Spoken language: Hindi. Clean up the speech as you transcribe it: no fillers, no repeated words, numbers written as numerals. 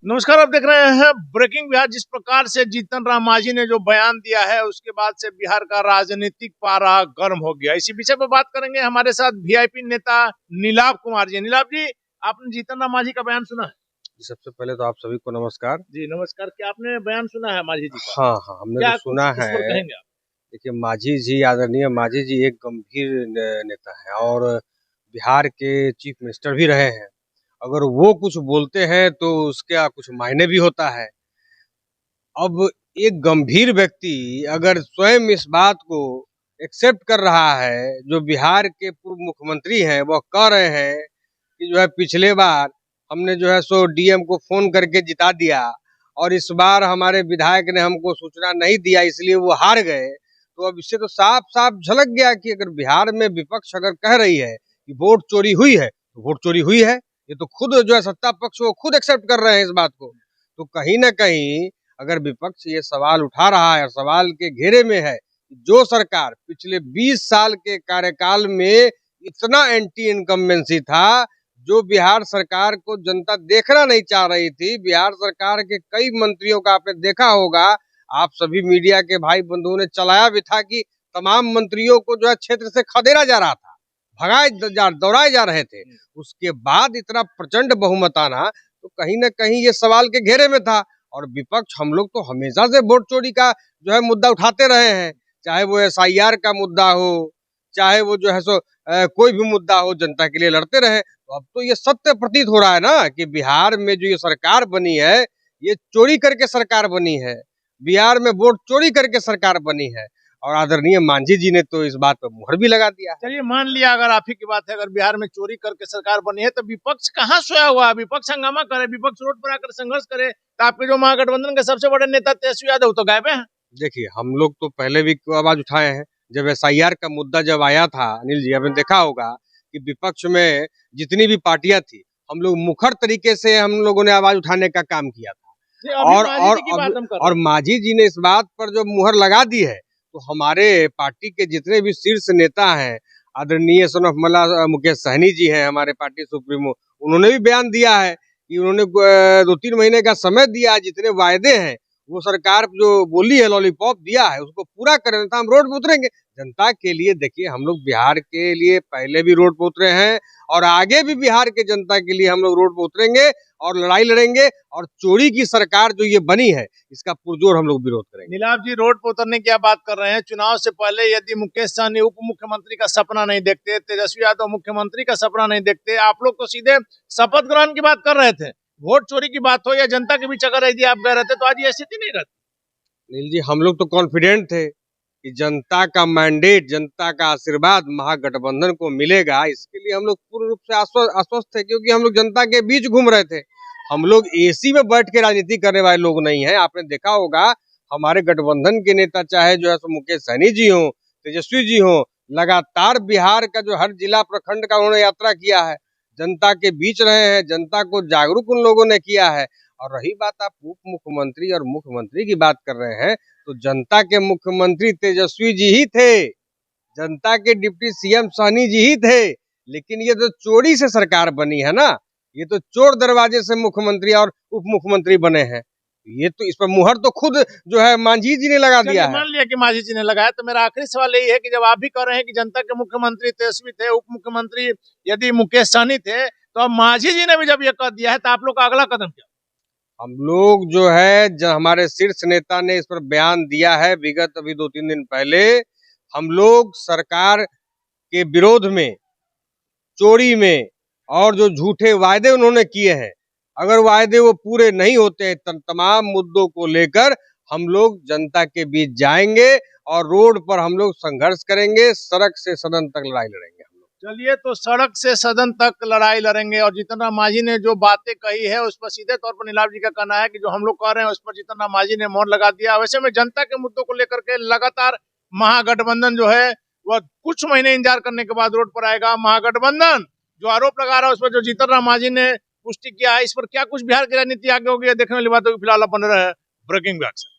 नमस्कार, आप देख रहे हैं ब्रेकिंग बिहार। जिस प्रकार से जीतन राम मांझी ने जो बयान दिया है, उसके बाद से बिहार का राजनीतिक पारा गर्म हो गया। इसी विषय पर बात करेंगे। हमारे साथ वीआईपी नेता नीलाभ कुमार जी। नीलाभ जी, आपने जीतन राम मांझी का बयान सुना है? सबसे पहले तो आप सभी को नमस्कार जी नमस्कार। क्या आपने बयान सुना है मांझी जी का? हाँ हाँ, हमने तो सुना है। कहेंगे आप? देखिए, मांझी जी, आदरणीय मांझी जी एक गंभीर नेता है और बिहार के चीफ मिनिस्टर भी रहे हैं। अगर वो कुछ बोलते हैं तो उसका कुछ मायने भी होता है। अब एक गंभीर व्यक्ति अगर स्वयं इस बात को एक्सेप्ट कर रहा है, जो बिहार के पूर्व मुख्यमंत्री हैं, वह कह रहे हैं कि जो है पिछले बार हमने जो है सो डीएम को फोन करके जिता दिया और इस बार हमारे विधायक ने हमको सूचना नहीं दिया, इसलिए वो हार गए। तो अब इससे तो साफ साफ झलक गया कि अगर बिहार में विपक्ष अगर कह रही है कि वोट चोरी हुई है तो वोट चोरी हुई है। ये तो खुद जो है सत्ता पक्ष वो खुद एक्सेप्ट कर रहे हैं इस बात को। तो कहीं ना कहीं अगर विपक्ष ये सवाल उठा रहा है और सवाल के घेरे में है, जो सरकार पिछले 20 साल के कार्यकाल में इतना एंटी इनकम्बेंसी था, जो बिहार सरकार को जनता देखना नहीं चाह रही थी। बिहार सरकार के कई मंत्रियों का आपने देखा होगा, आप सभी मीडिया के भाई बंधुओं ने चलाया भी था कि तमाम मंत्रियों को जो है क्षेत्र से खदेड़ा जा रहा था, दौड़ाए जा रहे थे। उसके बाद इतना प्रचंड बहुमत आना, तो कहीं ना कहीं ये सवाल के घेरे में था। और विपक्ष, हम लोग तो हमेशा से वोट चोरी का जो है मुद्दा उठाते रहे हैं, चाहे वो एसआईआर का मुद्दा हो, चाहे वो जो है सो कोई भी मुद्दा हो, जनता के लिए लड़ते रहे। तो अब तो ये सत्य प्रतीत हो रहा है ना कि बिहार में जो ये सरकार बनी है, ये चोरी करके सरकार बनी है। बिहार में वोट चोरी करके सरकार बनी है और आदरणीय मांझी जी ने तो इस बात पर मुहर भी लगा दिया। चलिए, मान लिया अगर आप ही की बात है, अगर बिहार में चोरी करके सरकार बनी है, तो विपक्ष कहाँ सोया हुआ है? विपक्ष हंगामा करे, विपक्ष रोड पर आकर संघर्ष करे। तो आपके जो महागठबंधन के सबसे बड़े नेता तेजस्वी यादव तो गायब है। देखिए, हम लोग तो पहले भी आवाज उठाए हैं। जब एसआईआर का मुद्दा जब आया था, अनिल जी, आपने देखा होगा कि विपक्ष में जितनी भी पार्टियां थी, हम लोग मुखर तरीके से हम लोगों ने आवाज उठाने का काम किया था। और मांझी जी ने इस बात पर जो मुहर लगा दी है, तो हमारे पार्टी के जितने भी शीर्ष नेता हैं, आदरणीय सन ऑफ मला मुकेश सहनी जी हैं, हमारे पार्टी सुप्रीमो, उन्होंने भी बयान दिया है कि उन्होंने 2-3 महीने का समय दिया। जितने वायदे हैं वो सरकार जो बोली है, लॉलीपॉप दिया है, उसको पूरा करें तो हम रोड पे उतरेंगे जनता के लिए। देखिए, हम लोग बिहार के लिए पहले भी रोड पे उतरे हैं और आगे भी बिहार के जनता के लिए हम लोग रोड पे उतरेंगे और लड़ाई लड़ेंगे। और चोरी की सरकार जो ये बनी है, इसका पुरजोर हम लोग विरोध करेंगे। नीलाभ जी, रोड पर उतरने की बात कर रहे हैं। चुनाव से पहले यदि मुकेश सहनी उप मुख्यमंत्री का सपना नहीं देखते, तेजस्वी यादव मुख्यमंत्री का सपना नहीं देखते, आप लोग तो सीधे शपथ ग्रहण की बात कर रहे थे। वोट चोरी की बात हो या जनता के बीच अगर यदि आप गए रहते, तो आज ये स्थिति नहीं रहती। नील जी, हम लोग तो कॉन्फिडेंट थे कि जनता का मैंडेट, जनता का आशीर्वाद महागठबंधन को मिलेगा। इसके लिए हम लोग पूर्ण रूप से आश्वस्त थे, क्योंकि हम लोग जनता के बीच घूम रहे थे। हम लोग एसी में बैठ के राजनीति करने वाले लोग नहीं हैं। आपने देखा होगा, हमारे गठबंधन के नेता, चाहे जो है मुकेश सहनी जी हो, तेजस्वी जी हो, लगातार बिहार का जो हर जिला प्रखंड का उन्होंने यात्रा किया है, जनता के बीच रहे हैं, जनता को जागरूक उन लोगों ने किया है। और रही बात आप उप मुख्यमंत्री और मुख्यमंत्री की बात कर रहे हैं, तो जनता के मुख्यमंत्री तेजस्वी जी ही थे, जनता के डिप्टी सीएम सहनी जी ही थे। लेकिन ये तो चोरी से सरकार बनी है ना, ये तो चोर दरवाजे से मुख्यमंत्री और उप मुख्यमंत्री बने हैं। ये तो इस पर मुहर तो खुद जो है मांझी जी ने लगा दिया है। मान लिया कि मांझी जी ने लगाया, तो मेरा आखिरी सवाल यही है कि जब आप भी कह रहे हैं कि जनता के मुख्यमंत्री तेजस्वी थे, उप मुख्यमंत्री यदि मुकेश सहनी थे, तो अब मांझी जी ने भी जब ये कह दिया है, तो आप लोग का अगला कदम क्या? हम लोग जो है, जब हमारे शीर्ष नेता ने इस पर बयान दिया है विगत अभी 2-3 दिन पहले, हम लोग सरकार के विरोध में, चोरी में और जो झूठे वायदे उन्होंने किए हैं, अगर वायदे वो पूरे नहीं होते हैं, तमाम मुद्दों को लेकर हम लोग जनता के बीच जाएंगे और रोड पर हम लोग संघर्ष करेंगे, सड़क से सदन तक लड़ाई लड़ेंगे। चलिए, तो सड़क से सदन तक लड़ाई लड़ेंगे। और जीतन राम मांझी ने जो बातें कही है, उस पर सीधे तौर पर नीलाभ जी का कहना है कि जो हम लोग कह रहे हैं उस पर जीतन राम मांझी ने मोहर लगा दिया। वैसे में जनता के मुद्दों को लेकर के लगातार महागठबंधन जो है वह कुछ महीने इंतजार करने के बाद रोड पर आएगा। महागठबंधन जो आरोप लगा रहा है, उस पर जो जीतन राम मांझी ने पुष्टि किया है, इस पर क्या कुछ बिहार की राजनीति आगे होगी, देखने वाली बात होगी। फिलहाल अपन रहे ब्रेकिंग बिहार से।